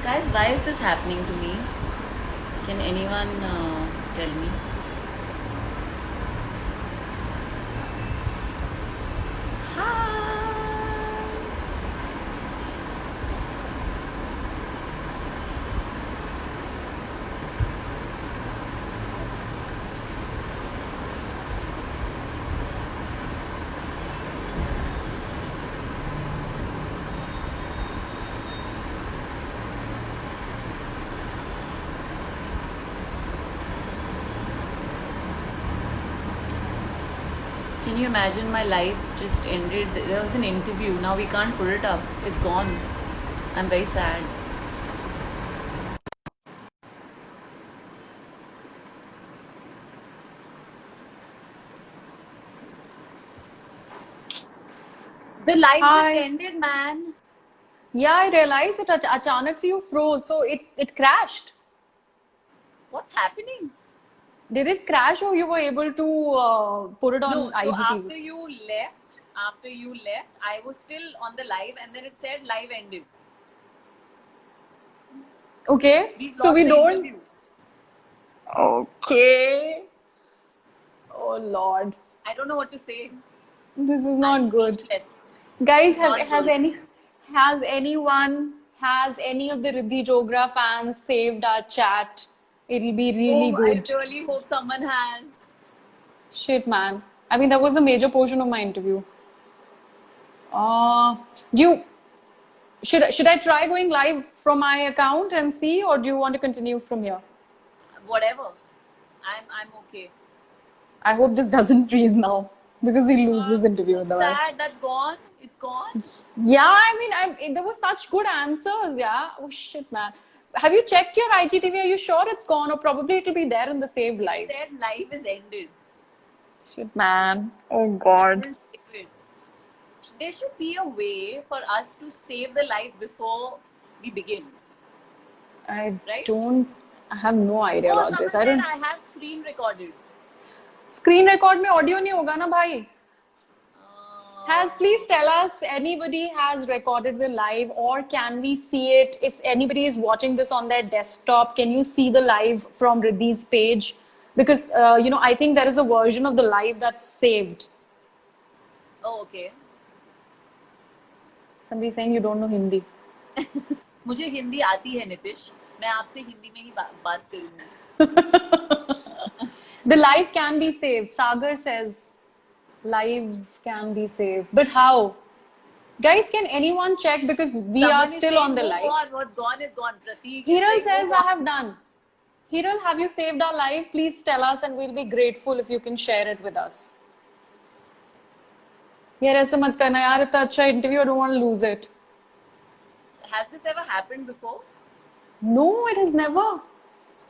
Guys, why is this happening to me? Can anyone tell me? Hi. Can you imagine my life just ended? There was an interview. Now we can't put it up. It's gone. I'm very sad. The life just Hi. ended, man. Yeah, I realized it. Achanak se you froze, so it crashed. What's happening? Did it crash, or you were able to put it on No, so IGTV? after you left, I was still on the live and then it said live ended. Okay, We so lost we the don't. interview. Okay. Oh Lord, I don't know what to say. this is I'm not good. speechless. This Guys, is not good. has any of the Riddhi Jogra fans saved our chat? It'll be really Oh, I good. really hope someone has. Shit, man. I mean, that was a major portion of my interview. Uh, do you should I try going live from my account and see, or do you want to continue from here? Whatever. I'm okay. I hope this doesn't freeze now because we lose this interview So otherwise. sad. That's gone. It's gone. Yeah, I mean, there were such good answers. Yeah. Oh shit, man. Have you checked your IGTV? Are you sure it's gone, or probably it'll be there in the saved It live? said live is ended. Shit, man. Oh I God. couldn't save it. There should be a way for us to save the live before we begin, I right? don't. I have no idea Oh, about this. someone I said don't. I have screen recorded. Screen record में audio नहीं होगा ना भाई? Has please Uh, tell us anybody has recorded the live, or can we see it? If anybody is watching this on their desktop, can you see the live from Riddhi's page? Because I think there is a version of the live that's saved. oh, okay. Somebody saying you don't know Hindi. मुझे हिंदी आती है नितिश. मैं आपसे हिंदी में ही बात करूंगी. The live can be saved. Sagar says live can be saved, but how? Guys, can anyone check, because we are Someone is still on saying the move live? on. What's gone is gone. Prateek is Hiral saying move says I on. have done. Hiral, have you saved our live? Please tell us, and we'll be grateful if you can share it with us. यार ऐसे मत करना यार, इतना अच्छा interview, I don't want to lose it. Has this ever happened before? No, it has never.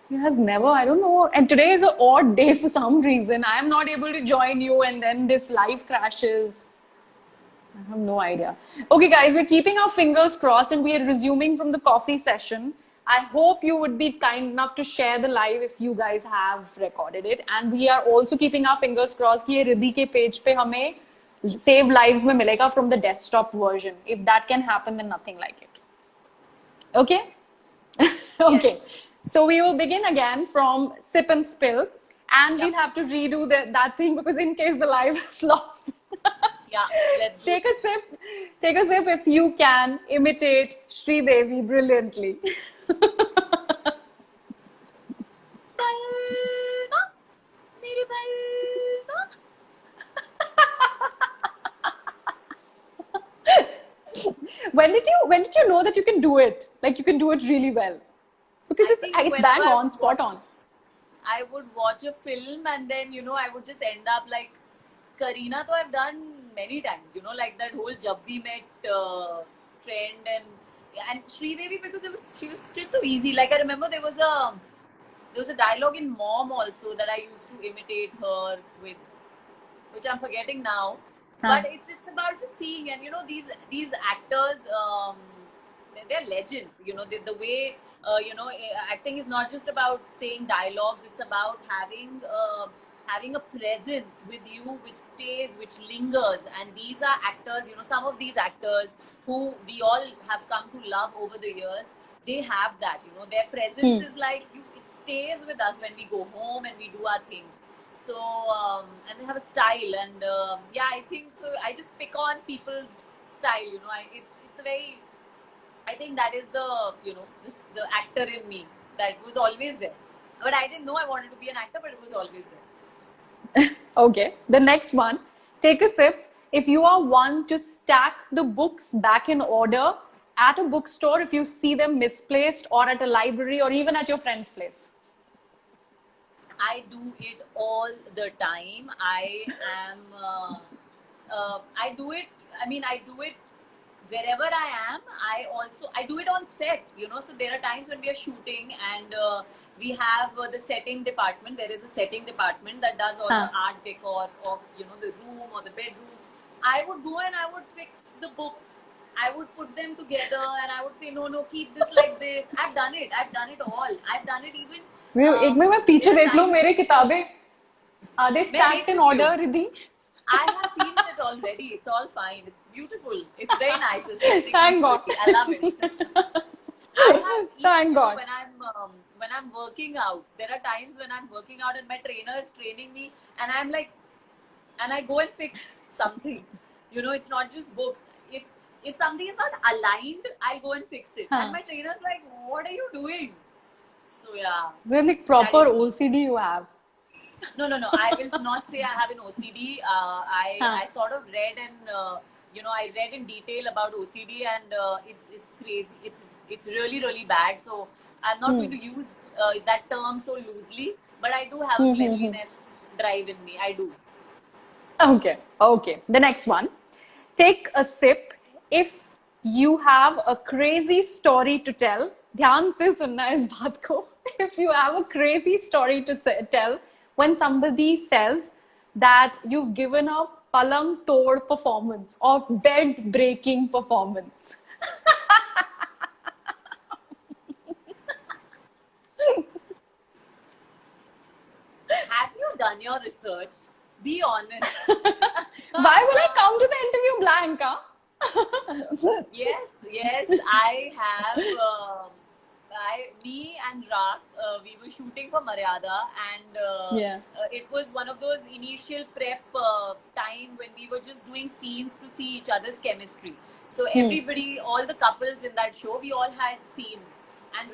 It has never. I don't know. And today is an odd day for some reason. I am not able to join you, and then this live crashes. I have no idea. Okay, guys, we're keeping our fingers crossed and we are resuming from the coffee session. I hope you would be kind enough to share the live if you guys have recorded it. And we are also keeping our fingers crossed कि ये रिद्धि के page पे हमें save lives में मिलेगा from the desktop version. If that can happen, then nothing like it. Okay? Okay. Yes. So we will begin again from sip and spill. And Yeah. we'll have to redo that thing because in case the live is lost. Yeah. Let's do Take it. a sip. Take a sip if you can imitate Sri Devi brilliantly. बलवा, मेरी बलवा. When did you know that you can do it? Like you can do it really well? Because I it's think it's whenever bang on, spot on. I would watch a film and then I would just end up like Kareena. So I've done many times. Like that whole Jab We Met trend and Sridevi, because she was just so easy. Like I remember there was a dialogue in Mom also that I used to imitate her with, which I'm forgetting now. Huh. But it's about just seeing, and these actors, they're legends. The way acting is not just about saying dialogues. It's about having a presence with you, which stays, which lingers. And these are actors. Some of these actors who we all have come to love over the years. they have that, you know, their presence is like it stays with us when we go home and we do our things. So and they have a style, and yeah, I think so. I just pick on people's style, you know. It's a very, I think that is the, you know, the actor in me that was always there. But I didn't know I wanted to be an actor, but it was always there. Okay, the next one. Take a sip. If you are one to stack the books back in order at a bookstore, if you see them misplaced, or at a library, or even at your friend's place. I do it all the time. I do it. I mean, I do it wherever I am. I do it on set. You know, so there are times when we are shooting and we have the setting department. There is a setting department that does all the art decor of, you know, the room or the bedrooms. I would go and I would fix the books. I would put them together and I would say, no, no, keep this like this. I've done it. I've done it all. I've done it even. एक में मैं पीछे देख लूं मेरे किताबें. Are they stacked in order, Riddhi? I have seen it already. It's all fine. It's beautiful. It's very nice. Thank God. I love it. I have Thank God. When I'm working out, there are times when I'm working out and my trainer is training me, and I'm like, and I go and fix something. You know, it's not just books. If something is not aligned, I'll go and fix it. And my trainer's like, "What are you doing?" So yeah. They're like proper OCD you have. No. I will not say I have an OCD. I sort of read and you know, I read in detail about OCD, and it's crazy. It's really bad. So I'm not going to use that term so loosely. But I do have a cleanliness drive in me. I do. Okay. The next one. Take a sip. If you have a crazy story to tell, ध्यान से सुनना इस बात को. If you have a crazy story to tell, when somebody says that you've given a palang tod performance or bed breaking performance. Have you done your research? Be honest. Why will I come to the interview blank? Huh? Yes, I have. Me and Rak, we were shooting for Maryada, and it was one of those initial prep time when we were just doing scenes to see each other's chemistry. So everybody, all the couples in that show, we all had scenes, and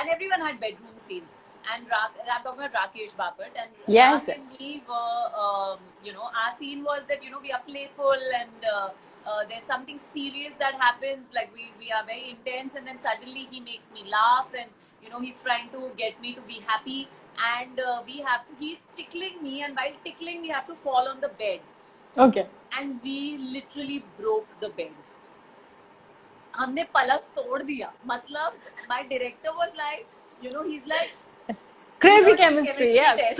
everyone had bedroom scenes. And I'm talking about Rakesh Bapat, and yes, Rak and me were, you know, our scene was that, you know, we are playful and there's something serious that happens, like we are very intense, and then suddenly he makes me laugh, and, you know, he's trying to get me to be happy, and he's tickling me, and while tickling we have to fall on the bed. Okay. And we literally broke the bed. हमने पलक तोड़ दिया. मतलब my director was like, you know, he's like, crazy chemistry, yes.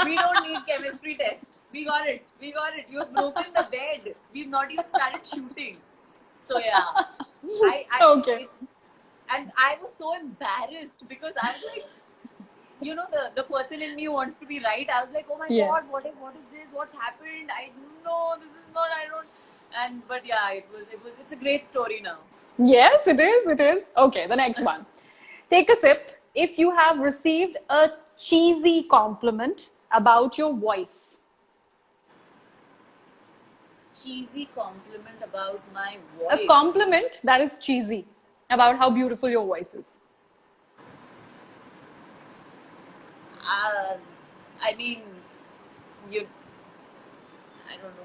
We don't need chemistry test. We got it. You have broken the bed. We've not even started shooting. So yeah. Okay. And I was so embarrassed because I was like, you know, the person in me wants to be right. I was like, oh my God, what is this? What's happened? I don't know. This is not, I don't. But yeah, it's a great story now. Yes, it is. Okay, the next one. Take a sip. If you have received a cheesy compliment about your voice. Cheesy compliment about my voice. A compliment that is cheesy about how beautiful your voice is. I mean, I don't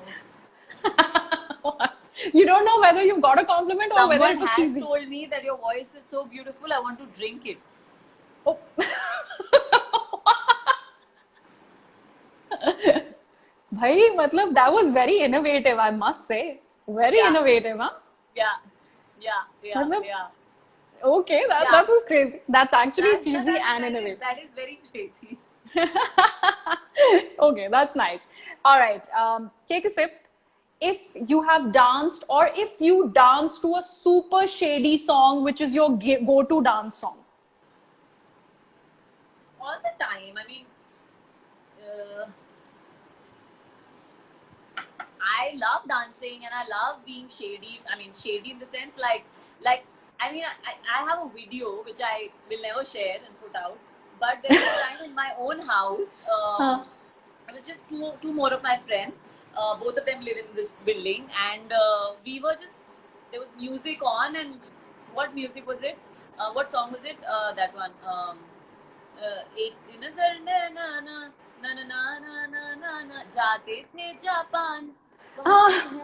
know. You don't know whether you got a compliment or whether it was cheesy. Someone has told me that your voice is so beautiful, I want to drink it. Oh. Bhai, matlab, that was very innovative, I must say. Very innovative, huh? Yeah. Okay, that was crazy. That's actually cheesy and innovative. That is very crazy. Okay, that's nice. All right, take a sip. If you have danced, or if you dance to a super shady song, which is your go-to dance song? All the time. I mean, I love dancing and I love being shady. I mean, shady in the sense like I mean, I have a video which I will never share and put out. But there was a time in my own house. Huh. It was just two more of my friends. Both of them live in this building, and we were just there was music on, and what music was it? What song was it? That one. एक नजर ना ना ना ना ना ना ना ना ना जाते थे जापान Ah, वहाँ हम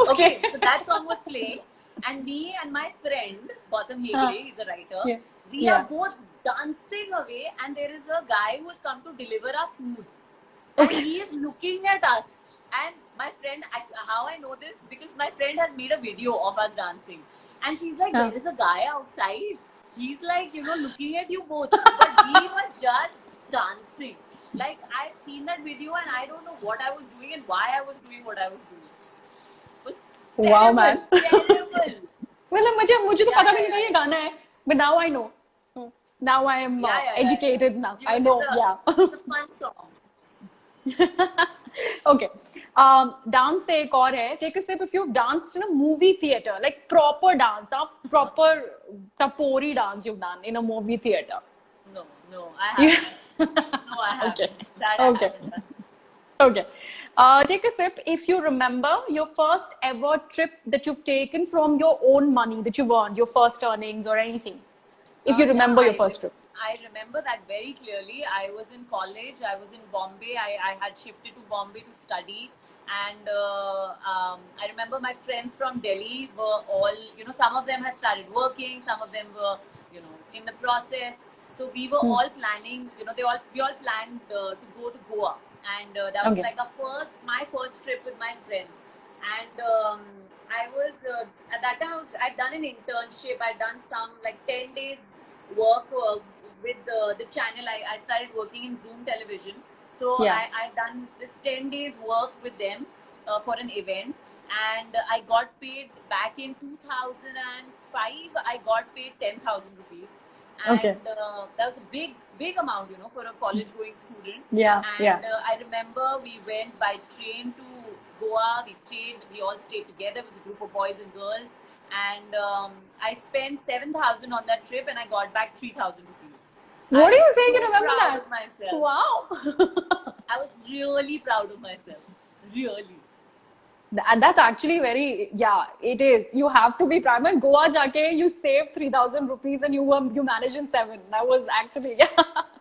okay. Okay, so that song was playing, and me and my friend Gautam Huh. Hegde, he's a writer, Yeah. we are Yeah. both dancing away, and there is a guy who's come to deliver our food, and Okay. he is looking at us. And my friend, how I know this because my friend has made a video of us dancing, and she's like, Huh. "There is a guy outside. He's like, looking at you both, but we were just dancing." Like I've seen that video, and I don't know what I was doing and why I was doing what I was doing. It was Wow, terrible, man. terrible. मतलब मुझे तो Yeah, पता भी yeah, नहीं था yeah, ये yeah. गाना है, but now I know. Now I am Yeah, yeah, yeah, yeah. educated now. I It's know. Yeah. it's a fun song. Okay. Dance से एक और है. Take a sip if you've danced in a movie theater, like proper dance, proper tapori dance you've done in a movie theater. No, no, I Yeah. haven't. No, I Okay. haven't. That I Okay. haven't done. Okay. Take a sip if you remember your first ever trip that you've taken from your own money that you've earned, your first earnings or anything. If you Yeah, remember your first trip. I remember that very clearly. I was in college. I was in Bombay. I had shifted to Bombay to study, and I remember my friends from Delhi were all, some of them had started working, some of them were, in the process. So we were Hmm. all planning. We all planned to go to Goa, and that was Okay. like my first trip with my friends, and. I was at that time I'd done an internship. I'd done some like 10 days work with the channel. I started working in Zoom television. So Yeah. I've done this 10 days work with them for an event. And I got paid back in 2005. I got paid 10,000 rupees. Okay. And that was a big amount, for a college going student. Yeah. Yeah. And I remember we went by train to Goa. We all stayed together. It was a group of boys and girls. And I spent 7,000 on that trip, and I got back 3,000 rupees. What I do you was say? You so remember proud that? of myself. Wow. I was really proud of myself. Really. That's actually very, yeah, it is. You have to be proud. When Goa jaake, you saved 3,000 rupees and you managed in 7. That was actually, yeah.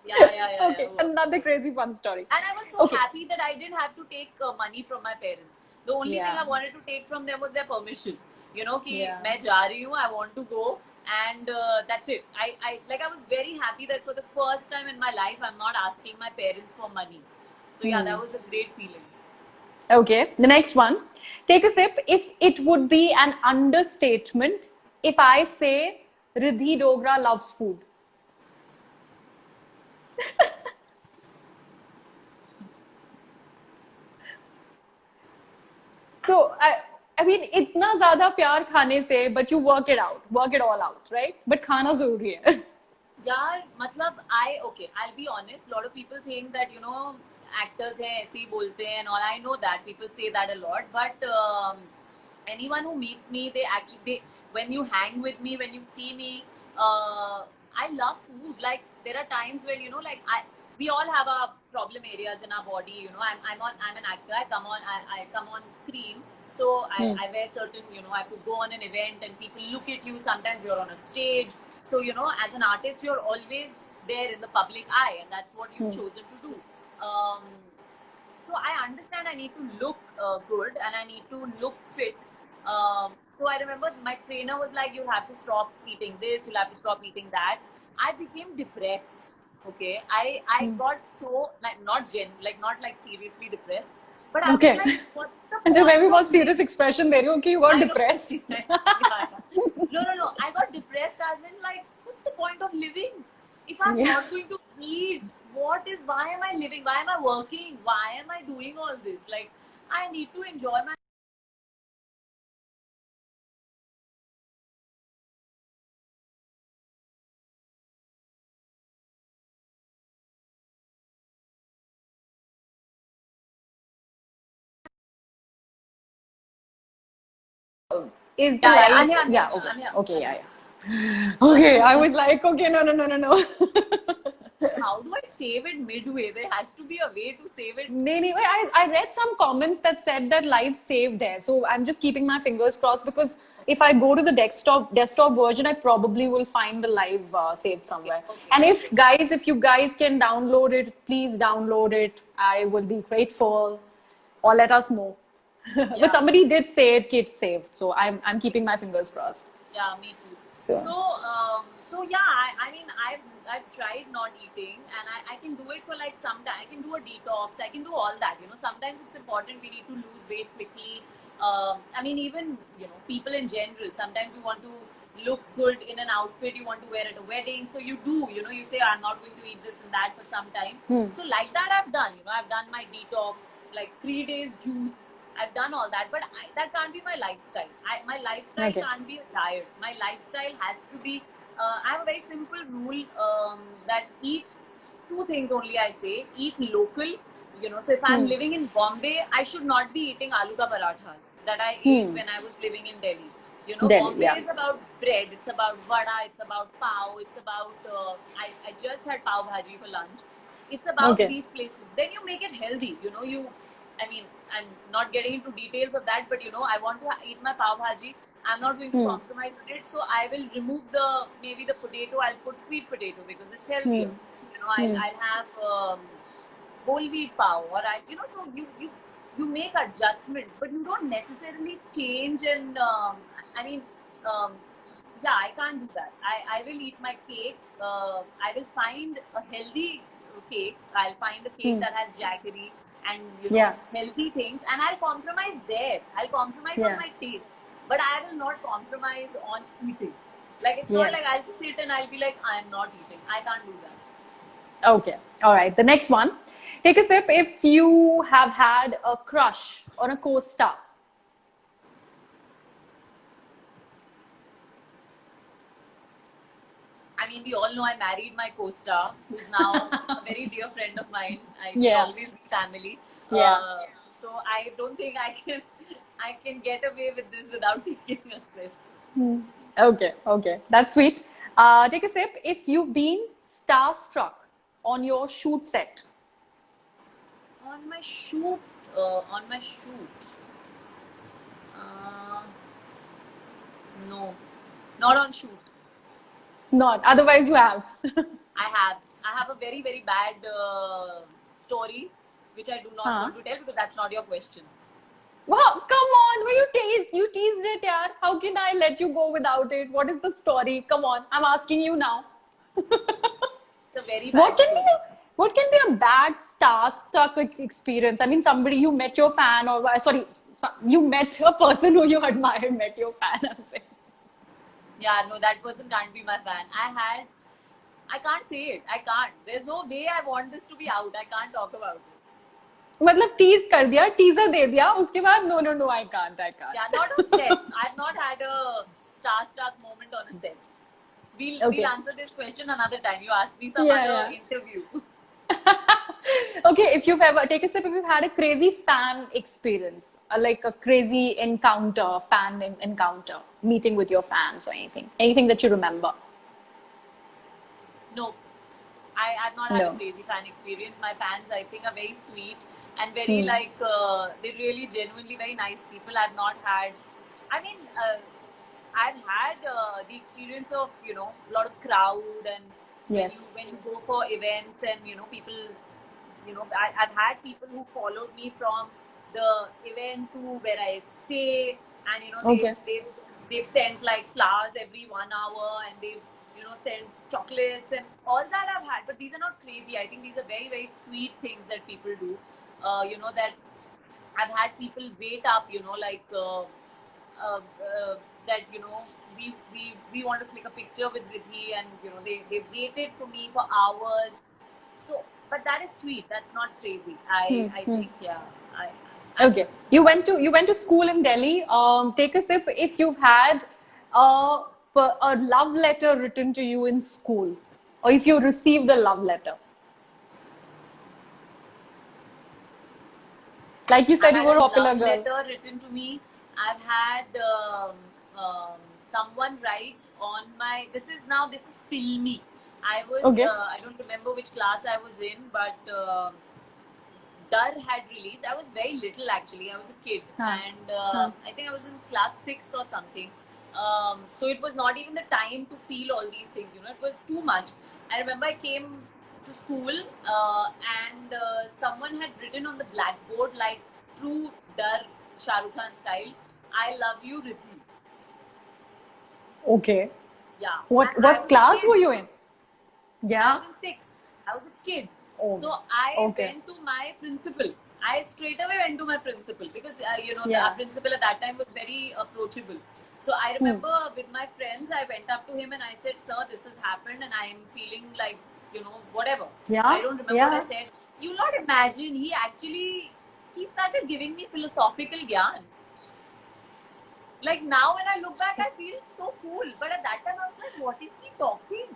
Yeah. Okay, another crazy fun story. And I was so Okay. happy that I didn't have to take money from my parents. The only thing Yeah. I wanted to take from them was their permission. कि Yeah. मैं जा रही हूँ, I want to go, and that's it. I was very happy that for the first time in my life, I'm not asking my parents for money. So yeah, that was a great feeling. Okay, the next one. Take a sip. If it would be an understatement if I say Riddhi Dogra loves food. So, I mean, इतना ज़्यादा प्यार खाने से, but you work it all out, right? But खाना ज़रूरी है. यार मतलब I'll be honest, lot of people think that actors हैं ऐसे ही बोलते हैं and all. I know that people say that a lot, but anyone who meets me, they when you hang with me, when you see me, I love food. Like there are times when we all have our problem areas in our body. I'm an actor. I come on screen. So I wear certain, I have to go on an event and people look at you. Sometimes you're on a stage. So, as an artist, you're always there in the public eye, and that's what you've chosen to do. So I understand I need to look good and I need to look fit. So I remember my trainer was like, "You'll have to stop eating this. You'll have to stop eating that." I became depressed. Okay, I got so not like seriously depressed, but I was Okay. like, "What's the And point मैं भी of बहुत serious expression दे रही हूँ कि you got I know. depressed. Yeah. No. I got depressed as in like, what's the point of living? If I'm Yeah. not going to eat, why am I living? Why am I working? Why am I doing all this? Like, I need to enjoy my Is the Yeah, life? I'm Yeah. here. Okay. I'm here. Okay. Yeah. Okay. I was like, okay, no. How do I save it midway? There has to be a way to save it. Anyway, I read some comments that said that live saved there. So I'm just keeping my fingers crossed because if I go to the desktop version, I probably will find the live saved Okay, somewhere. okay, And okay. if you guys can download it, please download it. I will be grateful. Or let us know. But Yeah. somebody did say it's saved, so I'm keeping my fingers crossed. Yeah, me too. So So yeah, I mean, I've tried not eating, and I can do it for like some time. I can do a detox. I can do all that. You know, sometimes it's important. We need to lose weight quickly. I mean, even people in general. Sometimes you want to look good in an outfit you want to wear at a wedding. So you do. You say I'm not going to eat this and that for some time. So like that, I've done. I've done my detox, like 3 days juice. I've done all that, but that can't be my lifestyle. My lifestyle okay. can't be a diet. My lifestyle has to be. I have a very simple rule that eat two things only. I say eat local. So if I'm living in Bombay, I should not be eating aloo ka parathas that I ate when I was living in Delhi. Delhi, Bombay yeah. is about bread. It's about vada. It's about pav. It's about. I just had pav bhaji for lunch. It's about Okay. these places. Then you make it healthy. I mean, I'm not getting into details of that, but I want to eat my pav bhaji. I'm not going to compromise with it, so I will remove maybe the potato. I'll put sweet potato because it's healthier. I'll have whole wheat pav, or so you make adjustments, but you don't necessarily change. And I mean, um, yeah, I can't do that. I will eat my cake. I will find a healthy cake. I'll find a cake that has jaggery and Yeah. healthy things, and I'll compromise there. I'll compromise on Yeah. my taste, but I will not compromise on eating. Like it's not like Yes. I'll sit and I'll be like I'm not eating. I can't do that. Okay. All right. The next one. Take a sip if you have had a crush on a co-star. I mean, we all know I married my co-star, who's now a very dear friend of mine. I will Yeah. always be family. Yeah. So I don't think I can get away with this without taking a sip. Okay. Okay. That's sweet. Take a sip if you've been starstruck on your shoot set. On my shoot, on my shoot. Uh, no, not on shoot. Not. Otherwise, you have. I have a very very bad story, which I do not Huh? want to tell because that's not your question. Wow, come on. Well, you teased it, yaar. How can I let you go without it? What is the story? Come on. I'm asking you now. It's a very What bad can story. be what can be a bad star-stuck experience? I mean, somebody you met your fan, or sorry, you met a person who you admired, met your fan. I'm saying. Yeah, no, that person can't be my fan. I can't say it. I can't. There's no way I want this to be out. I can't talk about it. मतलब tease कर दिया teaser दे दिया उसके बाद no I can't Yeah, not on set. I've not had a starstruck moment on a set. We'll Okay. answer this question another time. You ask me some Yeah, other yeah. interview. Okay, if you've ever take a sip if you've had a crazy fan experience, like a crazy encounter, meeting with your fans or anything that you remember. No, I've not had a No. crazy fan experience. My fans, I think, are very sweet and very they're really genuinely very nice people. I've not had. I mean, I've had the experience of a lot of crowd and Yes. when you go for events and people. I've had people who followed me from the event to where I stay, and Okay. they've sent like flowers every 1 hour, and they've sent chocolates and all that I've had. But these are not crazy. I think these are very very sweet things that people do. That I've had people wait up. Like. That we want to click a picture with Riddhi, and they waited for me for hours. So, but that is sweet. That's not crazy. I think Okay. You went to school in Delhi. Take a sip if you've had a love letter written to you in school, or if you received a love letter. Like you I've said, you had were a a popular love girl. letter written to me. I've had someone write on my. This is filmy. I was Okay. I don't remember which class I was in, but Dar had released. I was very little actually. I was a kid, Huh. and Huh. I think I was in class 6th or something. So it was not even the time to feel all these things. It was too much. I remember I came to school and someone had written on the blackboard like true Dar Shah Rukh Khan style, "I love you, Riddhi." Okay. Yeah. What And I what was a class kid. were you in? I Yeah. was in 6th. I was a kid. Oh, So I okay. went to my principal. I straight away went to my principal because Yeah. our principal at that time was very approachable. So I remember with my friends, I went up to him and I said, "Sir, this has happened and I am feeling like whatever." Yeah. I don't remember what I Yeah. said. You'll not imagine. He started giving me philosophical gyan. Like now when I look back, I feel so cool. But at that time, I was like, what is he talking?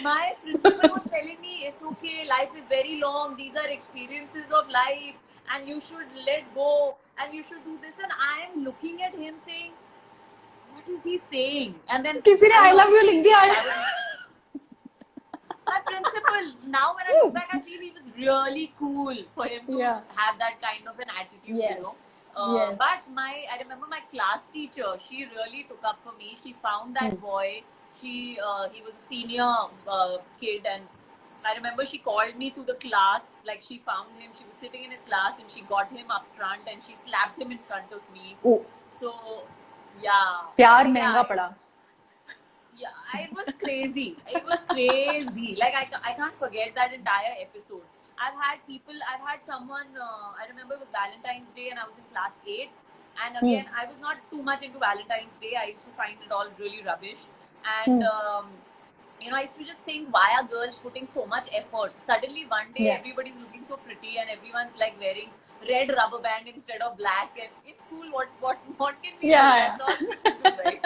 My principal was telling me, it's okay, life is very long, these are experiences of life, and you should let go, and you should do this. And I am looking at him saying, what is he saying? And then किसी ने I love you लिख दिया है. my principal, now when I look back, I feel he was really cool for him to Yeah. have that kind of an attitude, Yes. Yes. But I remember my class teacher, she really took up for me. She found that boy. He was a senior kid, and I remember she called me to the class. Like she found him, she was sitting in his class, and she got him up front and she slapped him in front of me. Oh. So, yeah. प्यार Yeah, महंगा पड़ा. yeah, it was crazy. It was crazy. Like I can't forget that entire episode. I've had someone, I remember it was Valentine's Day and I was in class 8. And again, I was not too much into Valentine's Day. I used to find it all really rubbish. And, I used to just think, why are girls putting so much effort? Suddenly one day, Yeah. everybody's looking so pretty and everyone's like wearing red rubber band instead of black. And in school, what can we Yeah, do? That's all we can do, right?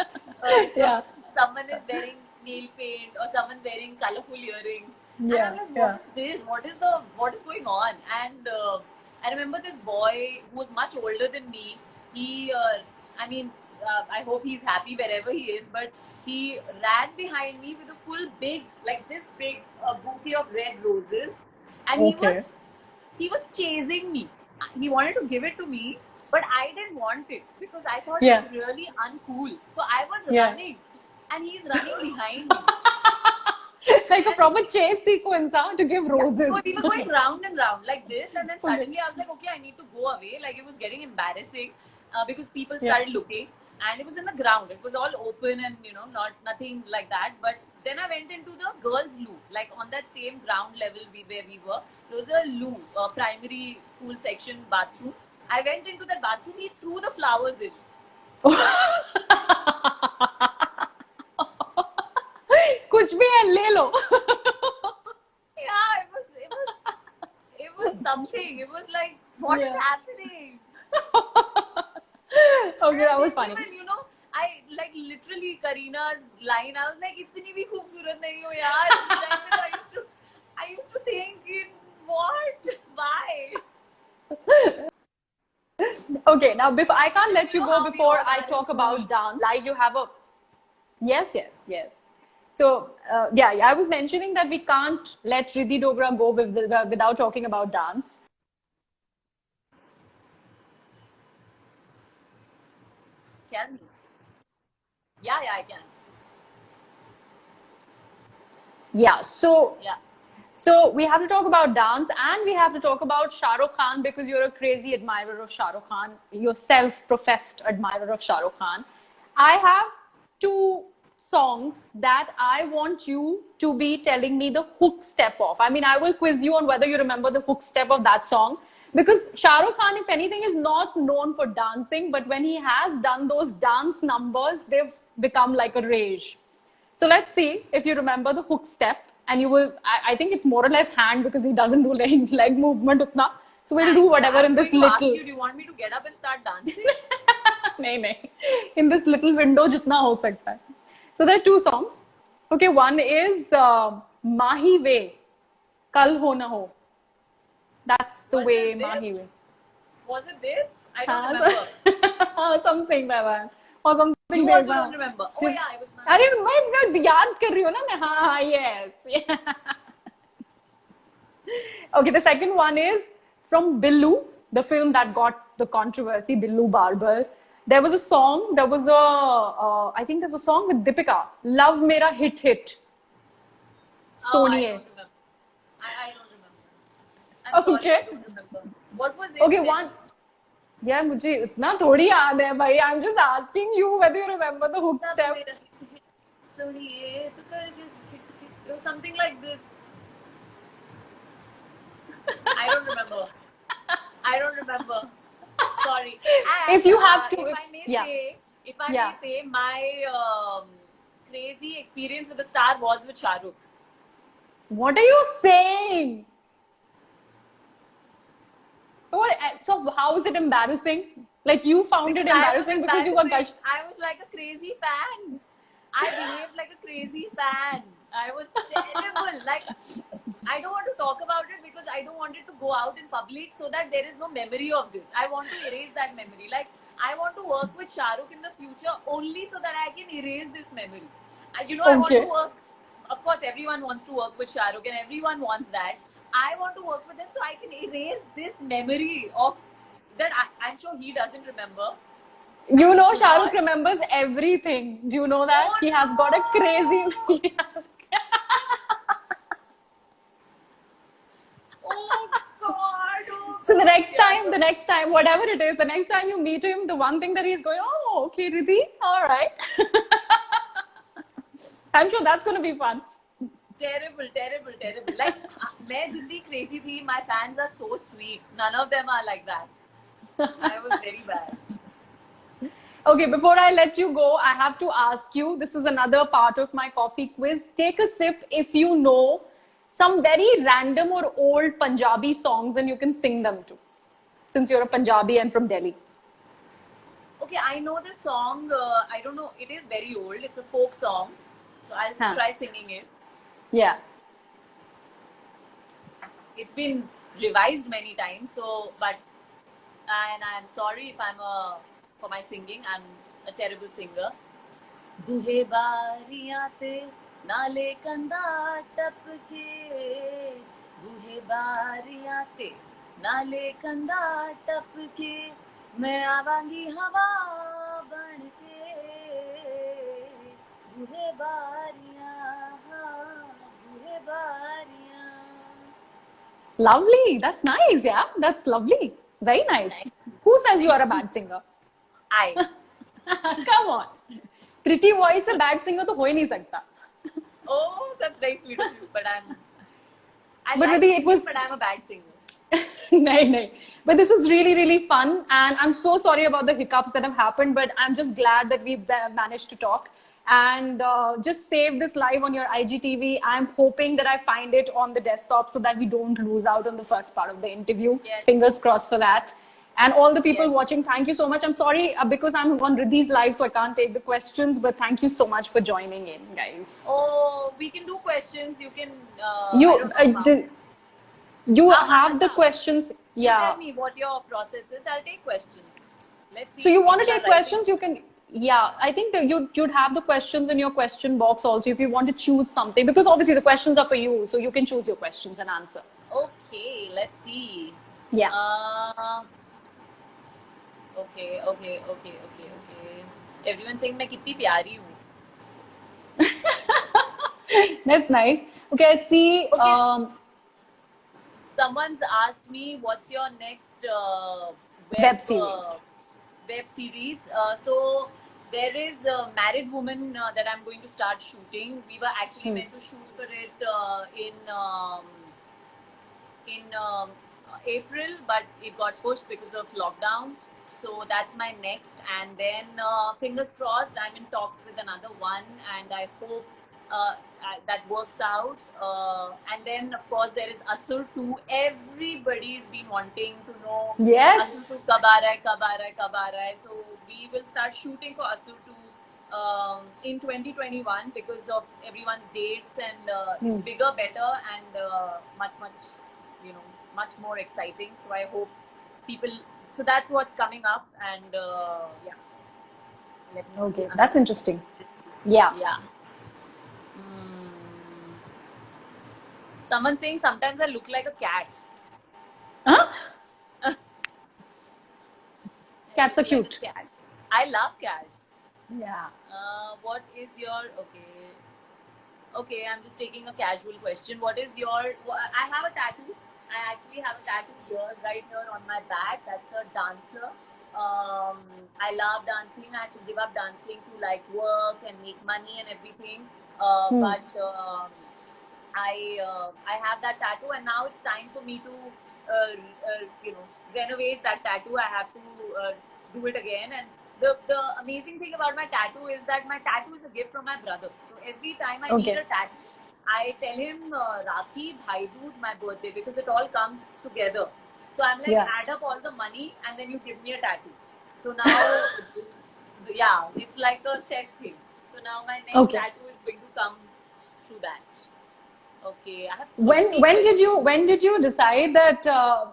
So Yeah. someone is wearing nail paint or someone wearing colorful earrings. Yeah, And I'm like, yeah. what is this? What is going on? And I remember this boy who was much older than me. He, I hope he's happy wherever he is, but he ran behind me with a full like this big bouquet of red roses. And Okay. he was chasing me. He wanted to give it to me, but I didn't want it because I thought Yeah. it was really uncool. So I was Yeah. running and he's running behind me. Like a proper chase sequence, huh, to give roses. So we were going round and round like this, and then suddenly I was like, okay, I need to go away. Like it was getting embarrassing because people started looking, and it was in the ground. It was all open and nothing like that. But then I went into the girls' loo, like on that same ground level where we were. There was a loo, primary school section bathroom. I went into that bathroom. He threw the flowers in. कुछ भी है ले लो. Yeah, it was something. It was like, what is Yeah. happening? Okay, that was funny. And I like literally Karina's line. I was like, "इतनी भी खूबसूरत नहीं हो यार." This time I used to think, what? Why? Okay, now before I can't let you You know go how we before all I are in talk school. about dance. Like you have a yes. So yeah, I was mentioning that we can't let Riddhi Dogra go without talking about dance. Tell me. Yeah, I can. Yeah. So Yeah. So we have to talk about dance and we have to talk about Shah Rukh Khan because you're a crazy admirer of Shah Rukh Khan, yourself professed admirer of Shah Rukh Khan. I have two songs that I want you to be telling me the hook step of. I mean, I will quiz you on whether you remember the hook step of that song because Shah Rukh Khan, if anything, is not known for dancing, but when he has done those dance numbers, they've become like a rage. So let's see if you remember the hook step. And you will, I think it's more or less hand because he doesn't do leg movement utna. So we'll do whatever in this little. Do you want me to get up and start dancing? नहीं. In this little window जितना हो सकता है. So there are two songs. Okay, one is Mahi Way, Kal Ho Na Ho. That's the Was way it Mahi this? Way. Was it this? I don't remember. Something like that. Or some You there, also wow. don't remember. Oh yeah, I was married. अरे मैं याद कर रही हूँ ना मैं हाँ yes. Okay, the second one is from Billu, the film that got the controversy, Billu Barber. There was a song, I think there's a song with Deepika, Love Mera Hit Hit. Oh, I Soniye. don't remember. I don't remember. I'm sorry, Okay. I don't remember. What was it? Okay, then? one. यार मुझे इतना थोड़ी याद है भाई. I'm just asking you whether you remember the hook Love step. mera hit, soniye to karke hit hit. It was something like this. I don't remember. I don't remember. Sorry. And If you have to, if I may yeah, say, if I yeah. may say, my crazy experience with the star was with Shah Rukh. What are you saying? What, so how is it embarrassing? Like you found it Because I was embarrassing because you were gush. embarrassing. I was like a crazy fan. I behaved like a crazy fan. I was terrible. Like, I don't want to talk about it because I don't want it to go out in public so that there is no memory of this. I want to erase that memory. Like, I want to work with Shah Rukh in the future only so that I can erase this memory. I want to Okay. work. Of course, everyone wants to work with Shah Rukh and everyone wants that. I want to work with them so I can erase this memory of that. I'm sure he doesn't remember. You know, should Shah Rukh not. remembers everything. Do you know that? Oh He has got a crazy. Oh God! Oh So the God. next Yeah, time, whatever it is, the next time you meet him, the one thing that he's going, oh, okay, Riddhi, all right. I'm sure that's going to be fun. terrible. Like, मैं जितनी crazy थी, my fans are so sweet. None of them are like that. I was very bad. Okay, before I let you go, I have to ask you, this is another part of my coffee quiz. Take a sip if you know some very random or old Punjabi songs and you can sing them too. Since you're a Punjabi and from Delhi. Okay, I know this song. I don't know. It is very old. It's a folk song. So I'll Huh. try singing it. Yeah. It's been revised many times. And I'm sorry if for my singing. I'm a terrible singer. बुझे बारियां ते नाले कंधा टपके बुझे बारियां ते नाले कंधा टपके मैं आवांगी हवा बन के बुझे बारियां Lovely. That's nice. Yeah. That's lovely. Very nice. Who says you are a bad singer? I Come on. Pretty voice से bad singer तो हो ही नहीं सकता. oh that's very sweet of you but I But like Vidhi, it singing, was but I'm a bad singer. no. But this was really, really fun. And I'm so sorry about the hiccups that have happened, but I'm just glad that we managed to talk. And just save this live on your IGTV. I'm hoping that I find it on the desktop so that we don't lose out on the first part of the interview. Yes. Fingers crossed for that. And all the people Yes. watching, thank you so much. I'm sorry because I'm on Riddhi's live, so I can't take the questions. But thank you so much for joining in, guys. Oh, we can do questions. You can. You I don't know, you Ah, have the Acha. questions. You Yeah. tell me what your process is. I'll take questions. Let's see. So you if want to people take are writing. questions? You can. Yeah, I think that you'd have the questions in your question box also if you want to choose something because obviously the questions are for you, so you can choose your questions and answer. Okay, let's see. Yeah. Okay. Everyone's saying मैं कितनी प्यारी हूँ. That's nice. Okay, I see. Okay. Someone's asked me what's your next Web series. Web series. So there is a Married Woman that I'm going to start shooting. We were actually meant to shoot for it in April, but it got pushed because of lockdown. So that's my next, and then fingers crossed, I'm in talks with another one, and I hope that works out. And then, of course, there is Asur 2. Everybody's been wanting to know Yes. Asur 2 kab aa raha hai. So we will start shooting for Asur 2 in 2021 because of everyone's dates, and it's bigger, better, and much more exciting. So I hope people. So that's what's coming up, and yeah. Let me see Okay, that's another. interesting. Yeah. Yeah. Mm. Someone saying sometimes I look like a cat. Huh? I Cats look are like a cute. cat. I love cats. Yeah. What is your okay? Okay, I'm just taking a casual question. What is your? I have a tattoo. I actually have a tattoo here, right here on my back. That's a dancer. Um, I love dancing. I had to give up dancing to like work and make money and everything. Hmm. But I have that tattoo, and now it's time for me to renovate that tattoo. I have to do it again. And the amazing thing about my tattoo is that my tattoo is a gift from my brother. So every time I need Okay. a tattoo, I tell him Rakhi, Bhai Dooj, my birthday, because it all comes together. So I'm like, Yeah. add up all the money and then you give me a tattoo. So now, yeah, it's like a set thing. So now my next Okay. tattoo is going to come through that. Okay, I have so When many when did questions. you when did you decide that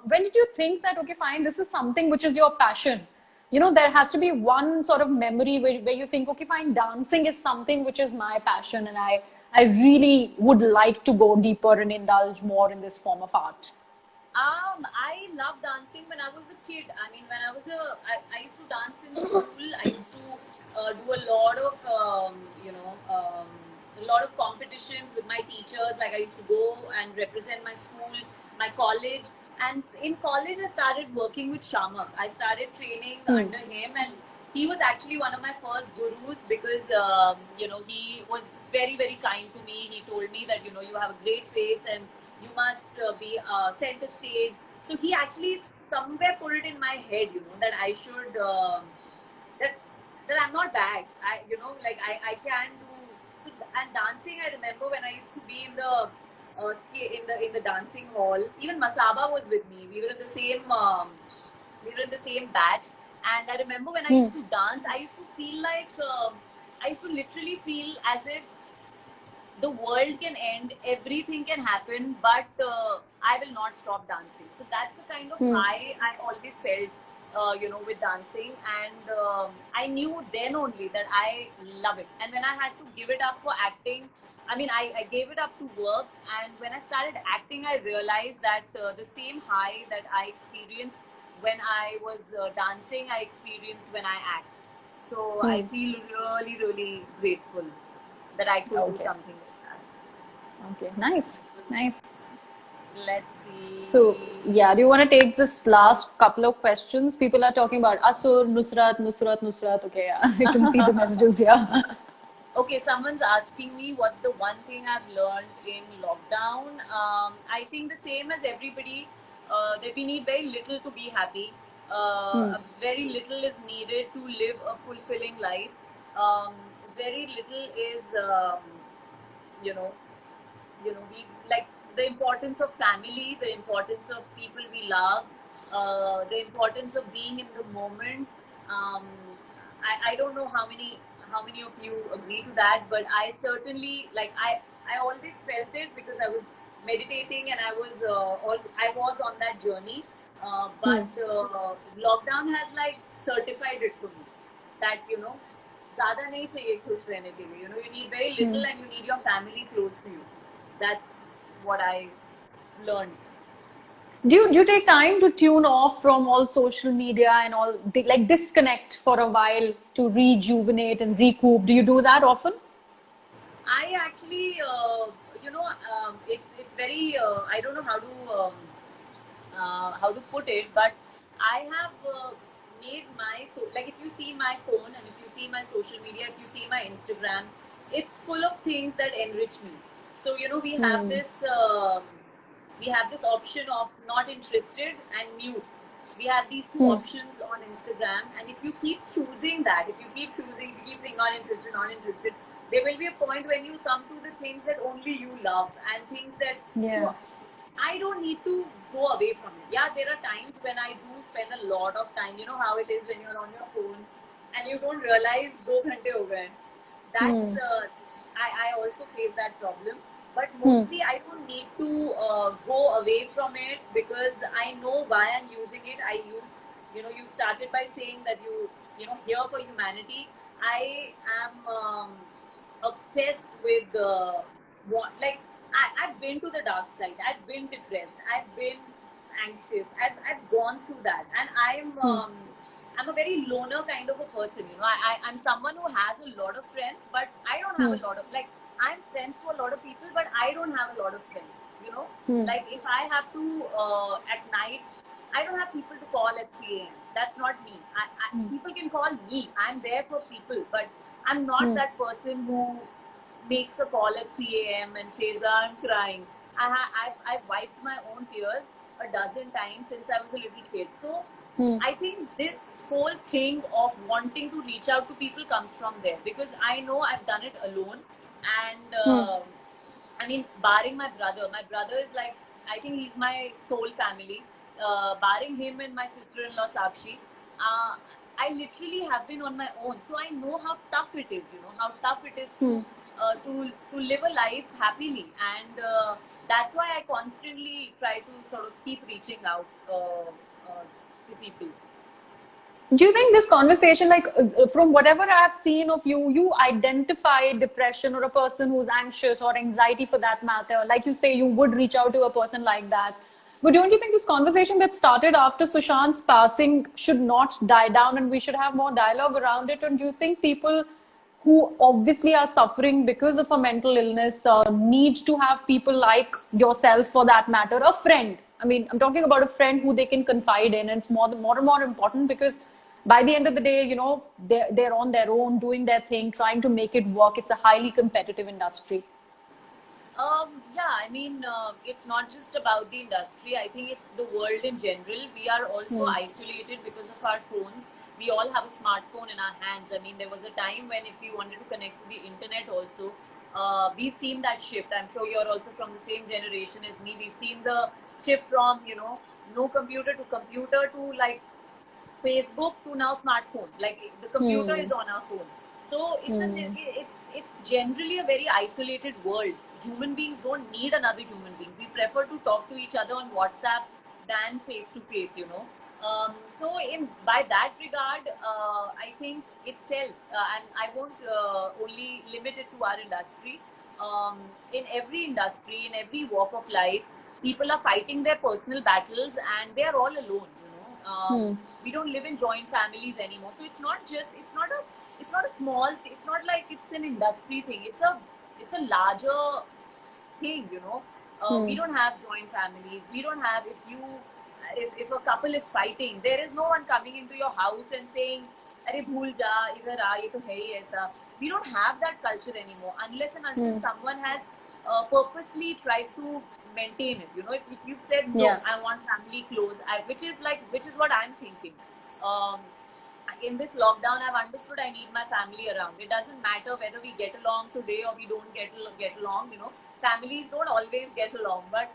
when did you think that okay fine this is something which is your passion? You know there has to be one sort of memory where you think okay fine dancing is something which is my passion and I really would like to go deeper and indulge more in this form of art. I loved dancing when I was a kid. I mean, when I used to dance in school. I used to do a lot of, a lot of competitions with my teachers. Like I used to go and represent my school, my college. And in college, I started working with Shamak. I started training Hmm. under him, and he was actually one of my first gurus because, he was very, very kind to me. He told me that, you have a great face and you must be center stage. So he actually somewhere put it in my head, that I should that that I'm not bad. I can do. So, and dancing, I remember when I used to be in the in the dancing hall. Even Masaba was with me. We were in the same batch. And I remember when I Hmm. used to dance, I used to feel like I used to literally feel as if the world can end, everything can happen, but I will not stop dancing. So that's the kind of Hmm. high I always felt, with dancing. And I knew then only that I love it. And when I had to give it up for acting, I mean, I gave it up to work. And when I started acting, I realized that the same high that I experienced when I was dancing, I experienced when I act. So I Hmm. feel really, really grateful that I could do Okay. something like that. Okay. Nice. Nice. Let's So, see. yeah, do you want to take this last couple of questions? People are talking about Asur, Nusrat, Nusrat, Nusrat. Okay, yeah, I can see the messages here. Okay, someone's asking me what's the one thing I've learned in lockdown. I think the same as everybody, that we need very little to be happy. Hmm. Very little is needed to live a fulfilling life. Um, Very little is, you know, we like the importance of family, the importance of people we love, the importance of being in the moment. um, I don't know how many of you agree to that, but I certainly like I always felt it because I was meditating and I was on that journey. Hmm. But lockdown has like certified it for me that ज़्यादा नहीं चाहिए खुश रहने के लिए. You need very Hmm. little and you need your family close to you. That's what I learned. Do you take time to tune off from all social media and all like disconnect for a while to rejuvenate and recoup? Do you do that often? I actually, it's very. I don't know how to put it, but I have made my like if you see my phone and if you see my social media, if you see my Instagram, it's full of things that enrich me. So Hmm. we have this option of not interested and mute. We have these two Hmm. options on Instagram, and if you keep choosing that, if you keep saying not interested, there will be a point when you come to the things that only you love and things that Yeah. so I don't need to go away from it. Yeah, there are times when I do spend a lot of time. You know how it is when you're on your phone and you don't realize 2 ghante ho gaye. Hmm. That's I also face that problem. But Hmm. mostly I don't need to go away from it because I know why I'm using it. You started by saying that here for humanity. I am obsessed with what, like, I've been to the dark side. I've been depressed. I've been anxious. I've gone through that, and I'm a very loner kind of a person. You know, I'm someone who has a lot of friends, but I don't have a lot of, like, I'm friends to a lot of people, but I don't have a lot of friends. You know, like if I have to at night, I don't have people to call at 3 a.m. That's not me. People can call me. I'm there for people, but I'm not that person who makes a call at 3 a.m. and says, I'm crying. I've wiped my own tears a dozen times since I was a little kid. So I think this whole thing of wanting to reach out to people comes from there, because I know I've done it alone. And I mean, barring my brother is like, I think he's my soul family. Barring him and my sister-in-law Sakshi, I literally have been on my own. So I know how tough it is, you know, how tough it is to live a life happily. And that's why I constantly try to sort of keep reaching out to people. Do you think this conversation, like from whatever I've seen of you, you identify depression or a person who's anxious or anxiety for that matter? Like you say, you would reach out to a person like that. But don't you think this conversation that started after Sushant's passing should not die down and we should have more dialogue around it? And do you think people who obviously are suffering because of a mental illness need to have people like yourself, for that matter, a friend? I mean, I'm talking about a friend who they can confide in, and it's more and more important, because by the end of the day, you know, they're on their own, doing their thing, trying to make it work. It's a highly competitive industry. Yeah, I mean, it's not just about the industry. I think it's the world in general. We are also isolated because of our phones. We all have a smartphone in our hands. I mean, there was a time when if you wanted to connect to the internet also, we've seen that shift. I'm sure you're also from the same generation as me. We've seen the shift from, you know, no computer to like Facebook to now smartphone. Like the computer is on our phone. So it's generally a very isolated world. Human beings don't need another human being. We prefer to talk to each other on WhatsApp than face to face. You know. So in by that regard, I think itself, and I won't only limit it to our industry. In every industry, in every walk of life, people are fighting their personal battles, and they are all alone. You know, we don't live in joint families anymore. So it's not a small. It's not like it's an industry thing. It's a larger thing, you know. We don't have joint families. We don't have, if a couple is fighting, there is no one coming into your house and saying, "Arey bhul ja, idhar aa, ye to hai hi aisa." We don't have that culture anymore, unless and until someone has purposely tried to maintain it. You know, if you've said no, I want family close, which is what I'm thinking. In this lockdown, I've understood I need my family around. It doesn't matter whether we get along today or we don't get along. You know, families don't always get along, but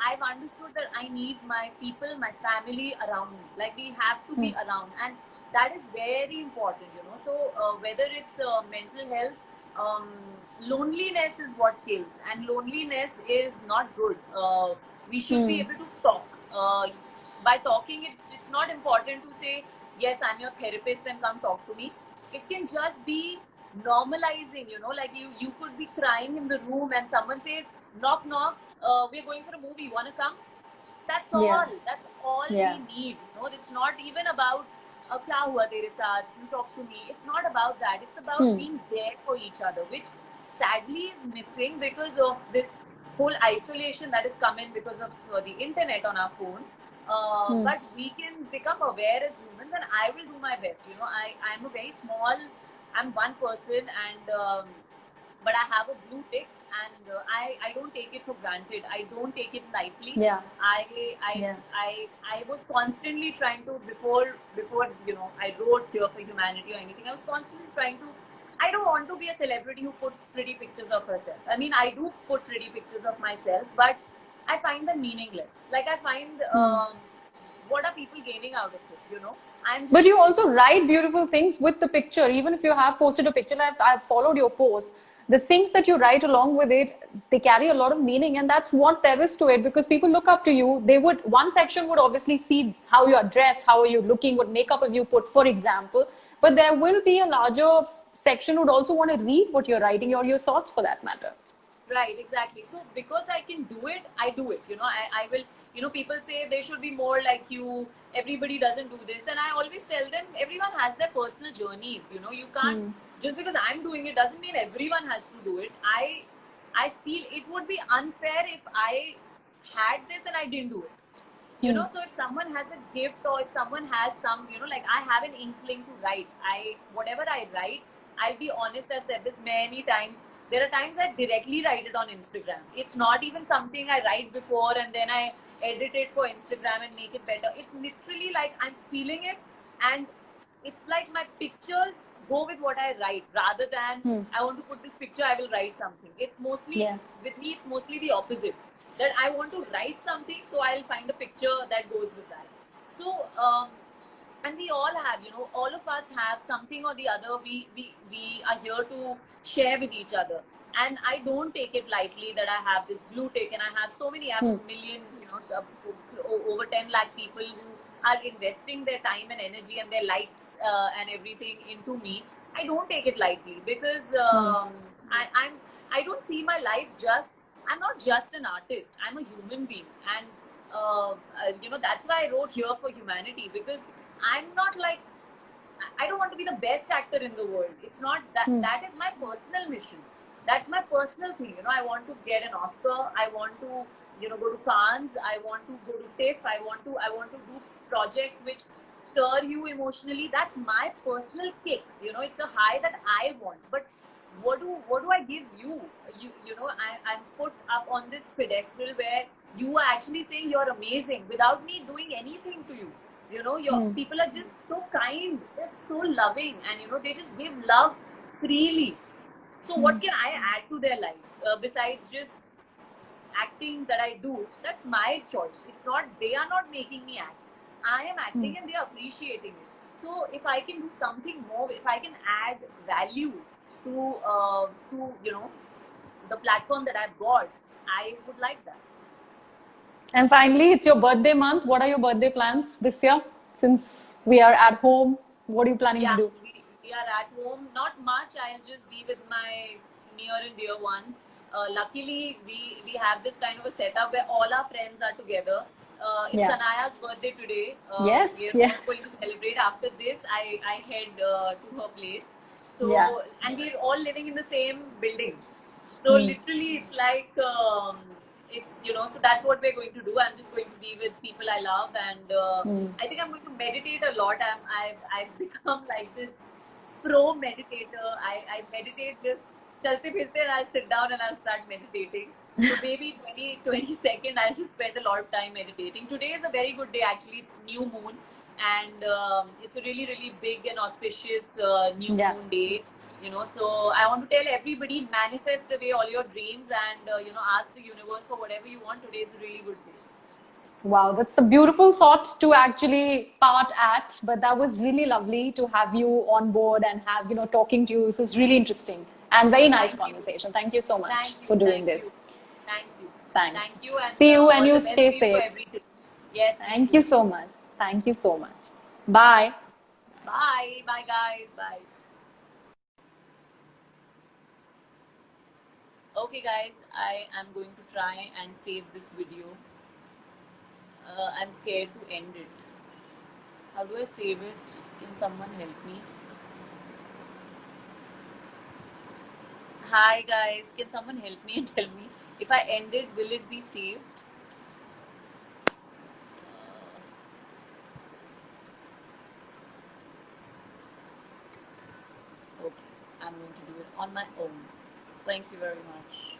I've understood that I need my people, my family around me. Like we have to be around, and that is very important. You know, so whether it's mental health, loneliness is what kills, and loneliness is not good. We should be able to talk. By talking, it's not important to say, yes, I'm your therapist and come talk to me. It can just be normalizing, you know, like you could be crying in the room and someone says, knock, knock, we're going for a movie, wanna come? That's all. That's all we need. You know, it's not even about kya hua tere saath, you talk to me. It's not about that. It's about being there for each other, which sadly is missing because of this whole isolation that has come in because of the internet on our phone. But we can become aware as humans, and I will do my best. You know, I'm a very small, I'm one person, and but I have a blue tick, and I don't take it for granted. I don't take it lightly. Yeah. I was constantly trying to, before you know, I wrote Cure for Humanity or anything, I was constantly trying to, I don't want to be a celebrity who puts pretty pictures of herself. I mean, I do put pretty pictures of myself, but I find them meaningless. Like I find, what are people gaining out of it? You know, but you also write beautiful things with the picture. Even if you have posted a picture, I've followed your post. The things that you write along with it, they carry a lot of meaning, and that's what there is to it, because people look up to you. They would, one section would obviously see how you are dressed, how are you looking, what makeup have you put, for example. but there will be a larger section who'd also want to read what you're writing or your thoughts for that matter. Right, exactly. So because I can do it, I do it. I will, people say they should be more like you. Everybody doesn't do this. And I always tell them everyone has their personal journeys. You can't, just because I'm doing it doesn't mean everyone has to do it. I feel it would be unfair if I had this and I didn't do it. So if someone has a gift or if someone has some, like I have an inkling to write. Whatever I write, I'll be honest, I've said this many times. There are times I directly write it on Instagram. It's not even something I write before and then I edit it for Instagram and make it better. It's literally like I'm feeling it, and it's like my pictures go with what I write rather than I want to put this picture, I will write something. It's mostly, with me, it's mostly the opposite. That I want to write something, so I'll find a picture that goes with that. So, and we all have, all of us have something or the other we are here to share with each other. And I don't take it lightly that I have this blue tick and I have so many, I have millions, over 10 lakh people who are investing their time and energy and their likes and everything into me. I don't take it lightly because I don't see my life I'm not just an artist. I'm a human being, and that's why I wrote Here for Humanity, because I'm not like, I don't want to be the best actor in the world. It's not that. That is my personal mission. That's my personal thing. I want to get an Oscar. I want to, go to Cannes. I want to go to TIFF. I want to do projects which stir you emotionally. That's my personal kick. It's a high that I want. But what do I give you? I'm put up on this pedestal where you are actually saying you're amazing without me doing anything to you. Your people are just so kind, they're so loving, and they just give love freely. So what can I add to their lives besides just acting that I do? That's my choice. It's not, they are not making me act. I am acting and they are appreciating it. So if I can do something more, if I can add value to the platform that I've got, I would like that. And finally, it's your birthday month. What are your birthday plans this year? Since we are at home, what are you planning to do? We are at home. Not much. I'll just be with my near and dear ones. Luckily, we have this kind of a setup where all our friends are together. It's Anaya's birthday today. We're all going to celebrate. After this, I head to her place. So, and we're all living in the same building. So literally, it's like it's so that's what we're going to do. I'm just going to be with people I love, and I think I'm going to meditate a lot. I've become like this pro meditator. I meditate just chalte philte, and I'll sit down and I'll start meditating. So maybe 20 seconds, I'll just spend a lot of time meditating. Today is a very good day actually. It's new moon, and it's a really, really big and auspicious new moon day. So I want to tell everybody, manifest away all your dreams and ask the universe for whatever you want. Today is a really good day. Wow, that's a beautiful thought to actually part at, but that was really lovely to have you on board and have, talking to you. It was really interesting and very nice conversation. Thank you so much for doing this. Thank you. Thanks. Thank you. And see you and you stay safe. Yes. Thank you so much. Thank you so much. Bye. Bye. Bye, guys. Bye. Okay, guys, I am going to try and save this video. I'm scared to end it. How do I save it? Can someone help me? Hi guys, can someone help me and tell me if I end it, will it be saved? Okay, I'm going to do it on my own. Thank you very much.